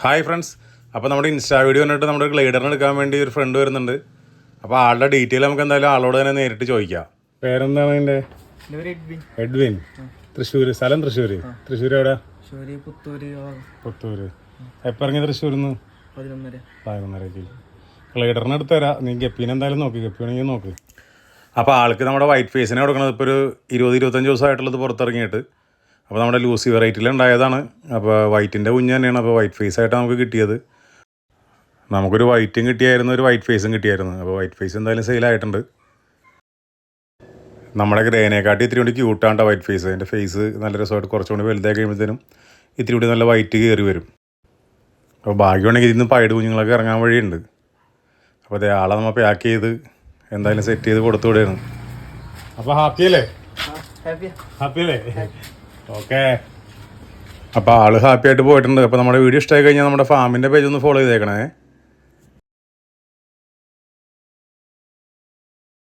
Hi friends, അപ്പോൾ നമ്മുടെ insta video കണ്ടിട്ട് നമ്മുടെ ഗ്ലൈഡറിന് എടുക്കാൻ വേണ്ടി ഒരു ഫ്രണ്ട് വരുന്നുണ്ട്. അപ്പോൾ ആളുടെ ഡീറ്റെയിൽ നമുക്ക് എന്തായാലും ആളോട് തന്നെ നേരിട്ട് ചോദിക്കാം. പേരെന്താണ് അതിൻ്റെ? എഡ്വിൻ. തൃശ്ശൂർ. സ്ഥലം തൃശ്ശൂർ. തൃശ്ശൂർ എവിടെ? പുത്തൂര്. എപ്പോൾ ഇറങ്ങി തൃശ്ശൂരിൽ നിന്ന്? 11:30. ഗ്ലൈഡറിന് എടുത്ത് തരാം. നീ ഗപ്പീനെ എന്തായാലും നോക്ക്, ഗപ്പി വേണമെങ്കിൽ നോക്ക്. അപ്പോൾ ആൾക്ക് നമ്മുടെ വൈറ്റ് ഫേസിനെ കൊടുക്കണത് ഇപ്പോൾ ഒരു 20-25 ദിവസമായിട്ടുള്ളത് പുറത്തിറങ്ങിയിട്ട്. അപ്പോൾ നമ്മുടെ ലൂസി വെറൈറ്റിയിൽ ഉണ്ടായതാണ്. അപ്പോൾ വൈറ്റിൻ്റെ കുഞ്ഞ് തന്നെയാണ്. അപ്പോൾ വൈറ്റ് ഫേസ് ആയിട്ട് നമുക്ക് കിട്ടിയത്. നമുക്കൊരു വൈറ്റും കിട്ടിയായിരുന്നു, ഒരു വൈറ്റ് ഫേസും കിട്ടിയായിരുന്നു. അപ്പോൾ വൈറ്റ് ഫേസ് എന്തായാലും സെയിലായിട്ടുണ്ട്. നമ്മുടെ ഗ്രേനെക്കാട്ടി ഇത്തിരി കൂടി ക്യൂട്ടാണ് വൈറ്റ് ഫേസ്. അതിൻ്റെ ഫേസ് നല്ല രസമായിട്ട് കുറച്ചുകൂടി വലുതായി കഴിയുമ്പോഴത്തേനും ഇത്തിരി കൂടി നല്ല വൈറ്റ് കയറി വരും. അപ്പോൾ ഭാഗ്യമാണെങ്കിൽ ഇതിന്ന് പൈഡ് കുഞ്ഞുങ്ങളൊക്കെ ഇറങ്ങാൻ വഴിയുണ്ട്. അപ്പോൾ അതേ ആളെ നമ്മൾ പാക്ക് ചെയ്ത് എന്തായാലും സെറ്റ് ചെയ്ത് കൊടുത്തു വിടുകയാണ്. അപ്പോൾ ഹാപ്പിയല്ലേ? ഹാപ്പിയല്ലേ? ഓക്കെ. അപ്പോൾ ആൾ ഹാപ്പി ആയിട്ട് പോയിട്ടുണ്ട്. അപ്പോൾ നമ്മുടെ വീഡിയോ ഇഷ്ടമായി കഴിഞ്ഞാൽ നമ്മുടെ ഫാമിൻ്റെ പേജ് ഒന്ന് ഫോളോ ചെയ്തേക്കണേ.